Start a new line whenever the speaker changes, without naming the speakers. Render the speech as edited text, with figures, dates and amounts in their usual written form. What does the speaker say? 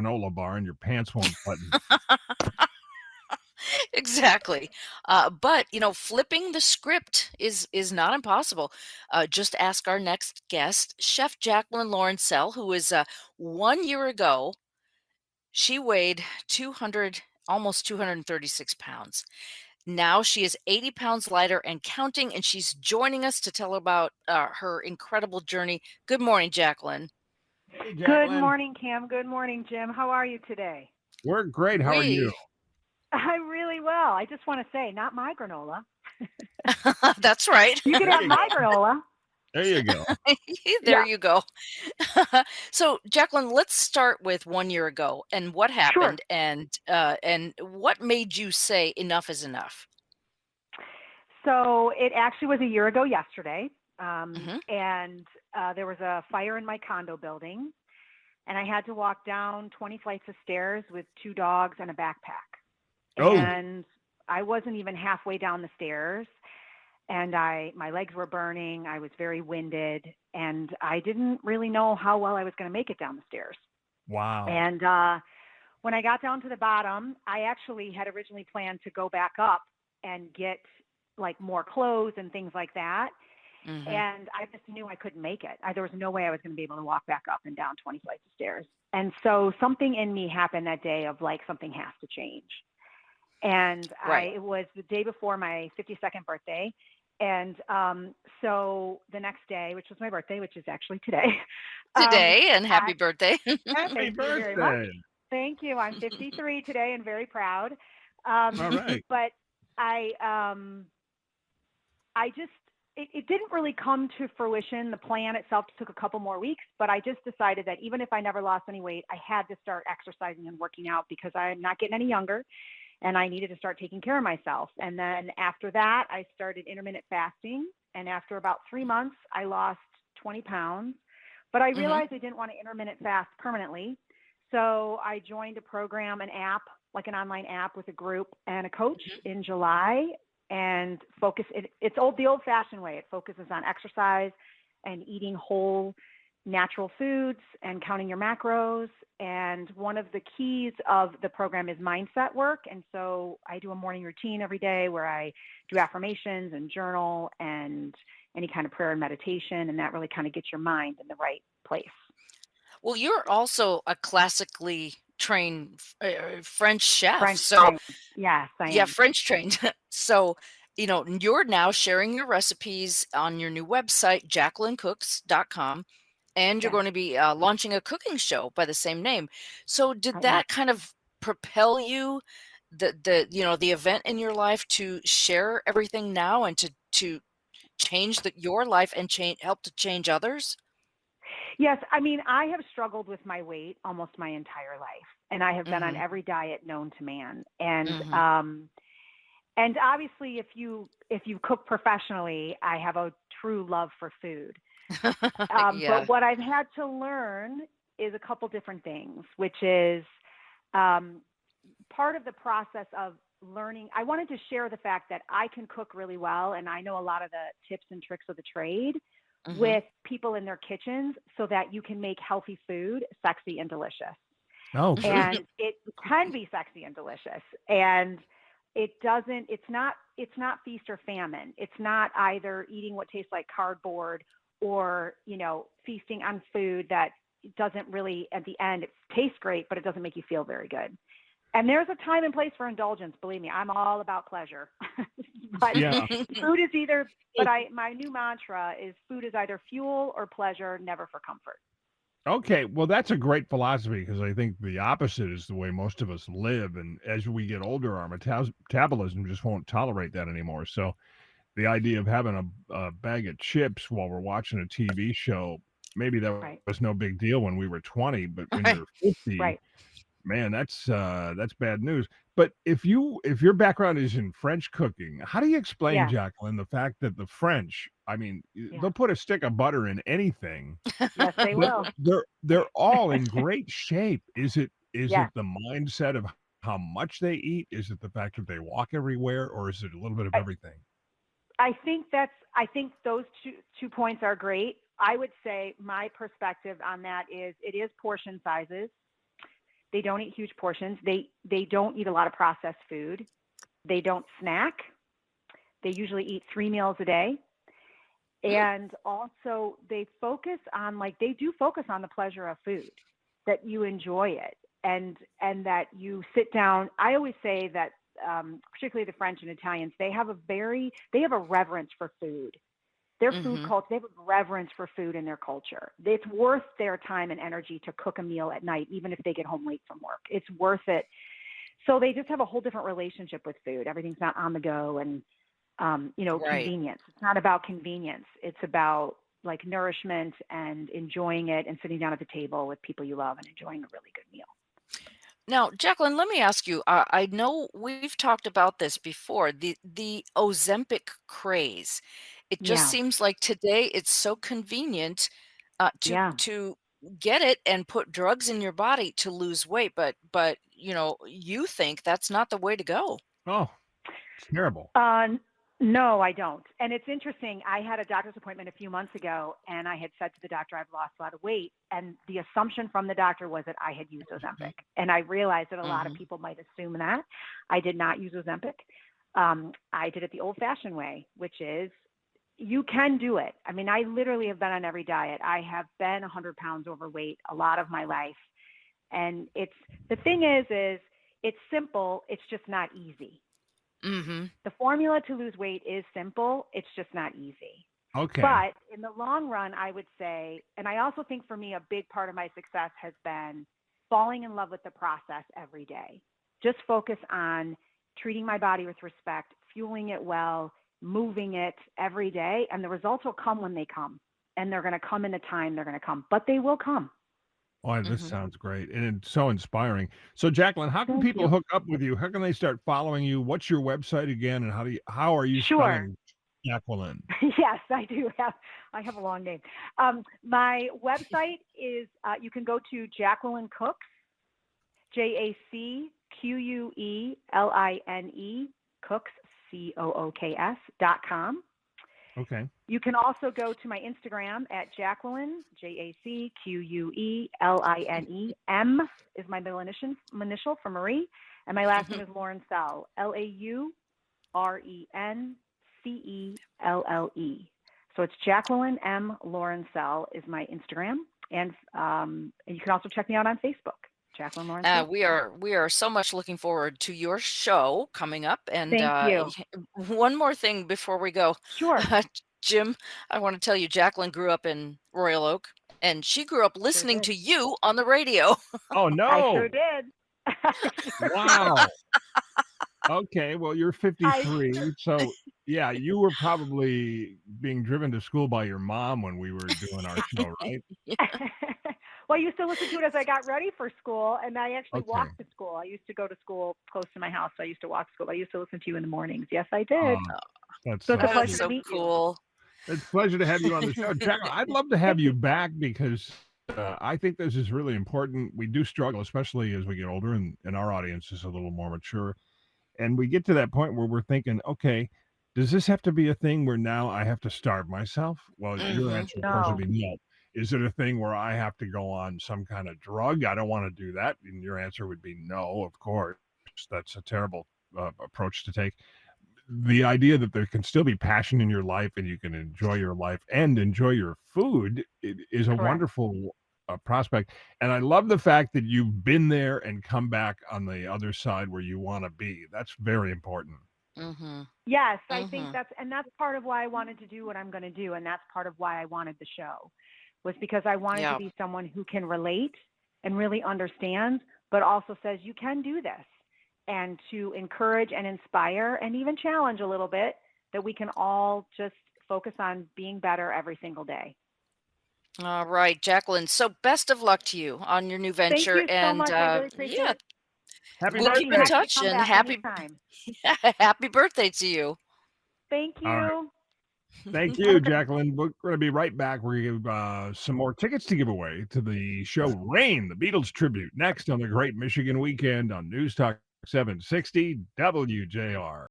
granola bar and your pants won't button.
Exactly. But flipping the script is not impossible. Just ask our next guest, Chef Jacqueline Lawrencell, who is 1 year ago, she weighed 200, almost 236 pounds. Now she is 80 pounds lighter and counting, and she's joining us to tell about her incredible journey. Good morning, Jacqueline.
Hey,
Good
Jacqueline.
morning, Cam. Good morning, Jim. How are you today?
We're great. How are you?
We,
I'm really well. I just want to say, not my granola.
that's right.
You can
There
have
you
my
go.
granola.
There you go.
There
Yeah,
you go. So, Jacqueline, let's start with 1 year ago and what
sure.
happened, and what made you say enough is enough.
So it actually was a year ago yesterday,
Hmm.
and there was a fire in my condo building, and I had to walk down 20 flights of stairs with two dogs and a backpack.
Oh,
And I wasn't even halfway down the stairs, and my legs were burning. I was very winded, and I didn't really know how well I was going to make it down the stairs.
wow.
And when I got down to the bottom, I actually had originally planned to go back up and get like more clothes and things like that.
Hmm.
And I just knew I couldn't make it. There was no way I was going to be able to walk back up and down 20 flights of stairs. And so something in me happened that day of like something has to change. And
Right.
it was the day before my 52nd birthday. And so the next day, which was my birthday, which is actually today, um,
Today, and happy
I,
birthday.
Happy
thank you very much.
birthday.
Thank you. I'm 53 today and very proud.
All right.
But I, I just, it didn't really come to fruition. The plan itself took a couple more weeks, but I just decided that even if I never lost any weight, I had to start exercising and working out because I'm not getting any younger and I needed to start taking care of myself. And then after that, I started intermittent fasting. And after about 3 months, I lost 20 pounds. But I
Hmm.
realized I didn't want to intermittent fast permanently. So I joined a program, an app, like an online app with a group and a coach in July and it's the old fashioned way. It focuses on exercise and eating whole natural foods and counting your macros. And one of the keys of the program is mindset work. And so I do a morning routine every day where I do affirmations and journal and any kind of prayer and meditation. And that really kind of gets your mind in the right place.
Well, you're also a classically trained French chef.
French
So,
trained. Yes, I
yeah,
am.
French trained. So, you're now sharing your recipes on your new website, jacquelincooks.com, and you're
Yes,
going to be launching a cooking show by the same name. So, did
I am.
that kind of propel you, the event in your life, to share everything now and to change your life and help to change others?
Yes, I mean, I have struggled with my weight almost my entire life, and I have been on
Mm-hmm.
every diet known to man.
Mm-hmm.
And obviously, if you cook professionally, I have a true love for food.
Yeah.
But what I've had to learn is a couple different things, which is um, part of the process of learning. I wanted to share the fact that I can cook really well, and I know a lot of the tips and tricks of the trade
Mm-hmm.
with people in their kitchens so that you can make healthy food sexy and delicious.
Oh, good.
And it can be sexy and delicious. And it's not feast or famine. It's not either eating what tastes like cardboard or, feasting on food that doesn't really, at the end, it tastes great, but it doesn't make you feel very good. And there's a time and place for indulgence. Believe me, I'm all about pleasure. but
Yeah.
food is either, but my new mantra is food is either fuel or pleasure, never for comfort.
Okay, well, that's a great philosophy because I think the opposite is the way most of us live. And as we get older, our metabolism just won't tolerate that anymore. So the idea of having a bag of chips while we're watching a TV show, maybe that was
Right.
no big deal when we were 20, but when you're
Right.
50,
Right.
man, that's bad news. But if your background is in French cooking, how do you explain,
Yes.
Jacqueline, the fact that the French, I mean,
Yeah.
they'll put a stick of butter in anything,
Yes, they
but
will.
they're all in great shape. Is it
Yes.
the mindset of how much they eat? Is it the fact that they walk everywhere, or is it a little bit of
I,
everything?
I think those two points are great. I would say my perspective on that is it is portion sizes. They don't eat huge portions. They don't eat a lot of processed food. They don't snack. They usually eat 3 meals a day. And also they focus on they do focus on the pleasure of food, that you enjoy it and that you sit down. I always say that particularly the French and Italians, they have a reverence for food. Their food culture, they have a reverence for food in their culture. It's worth their time and energy to cook a meal at night, even if they get home late from work. It's worth it. So they just have a whole different relationship with food. Everything's not on the go and,
Right.
convenience. It's not about convenience. It's about nourishment and enjoying it and sitting down at the table with people you love and enjoying a really good meal.
Now, Jacqueline, let me ask you. I know we've talked about this before. The Ozempic craze. It just
Yeah.
seems like today it's so convenient to
Yeah.
get it and put drugs in your body to lose weight. But you think that's not the way to go.
Oh, it's terrible.
No, I don't. And it's interesting. I had a doctor's appointment a few months ago, and I had said to the doctor, I've lost a lot of weight. And the assumption from the doctor was that I had used Ozempic. And I realized that a lot of people might assume that. I did not use Ozempic. I did it the old-fashioned way, which is you can do it. I mean, I literally have been on every diet. I have been 100 pounds overweight a lot of my life. And the thing is it's simple. It's just not easy. The formula to lose weight is simple. It's just not easy.
Okay.
But in the long run, I would say, and I also think for me, a big part of my success has been falling in love with the process every day. Just focus on treating my body with respect, fueling it well, moving it every day. And the results will come when they come. And they're going to come in the time they're going to come, but they will come.
Oh, this sounds great, and it's so inspiring. So, Jacqueline, how can
Thank
people
you.
hook up with you? How can they start following you? What's your website again, and how are you
Sure.
spelling Jacqueline?
Yes, I do have. I have a long name. My website is, you can go to Jacqueline Cooks, JACQUELINE, Cooks, COOKS.com.
Okay.
You can also go to my Instagram at Jacqueline, JACQUELINE. M is my middle initial for Marie, and my last name is Lauren Sell, LAURENCELLE. So it's Jacqueline M. Lauren Sell is my Instagram, and you can also check me out on Facebook, Jacqueline Lauren Sell.
We are so much looking forward to your show coming up. And
Thank you.
one more thing before we go.
Sure.
Jim, I want to tell you, Jacqueline grew up in Royal Oak, and she grew up listening to you on the radio.
Oh, no.
I sure did.
Wow. Okay, well, you're 53, so yeah, you were probably being driven to school by your mom when we were doing our show, right?
Well, I used to listen to it as I got ready for school, and I actually
Okay.
walked to school. I used to go to school close to my house, so I used to walk to school. I used to listen to you in the mornings. Yes, I did.
That's
So it's a
so
pleasure
sweet.
to
So
meet you.
cool.
It's a pleasure to have you on the show. Jacqueline, I'd love to have you back because I think this is really important. We do struggle, especially as we get older and our audience is a little more mature. And we get to that point where we're thinking, okay, does this have to be a thing where now I have to starve myself? Well, your answer, of course, would
No.
be no. Is it a thing where I have to go on some kind of drug? I don't want to do that. And your answer would be no, of course. That's a terrible approach to take. The idea that there can still be passion in your life and you can enjoy your life and enjoy your food is a
Correct.
wonderful prospect. And I love the fact that you've been there and come back on the other side where you want to be. That's very important.
Yes, I think that's part of why I wanted to do what I'm going to do. And that's part of why I wanted the show, was because I wanted to be someone who can relate and really understands, but also says you can do this, and to encourage and inspire and even challenge a little bit, that we can all just focus on being better every single day.
All right, Jacqueline. So best of luck to you on your new
Thank
venture.
you so
And
much. I really appreciate it.
Happy
we'll keep in
birthday.
touch,
Come
and
back
happy
anytime.
happy birthday to you.
Thank you.
All right. Thank you, Jacqueline. We're going to be right back. We're going to give some more tickets to give away to the show Rain, the Beatles tribute, next on the Great Michigan Weekend on News Talk 760 WJR.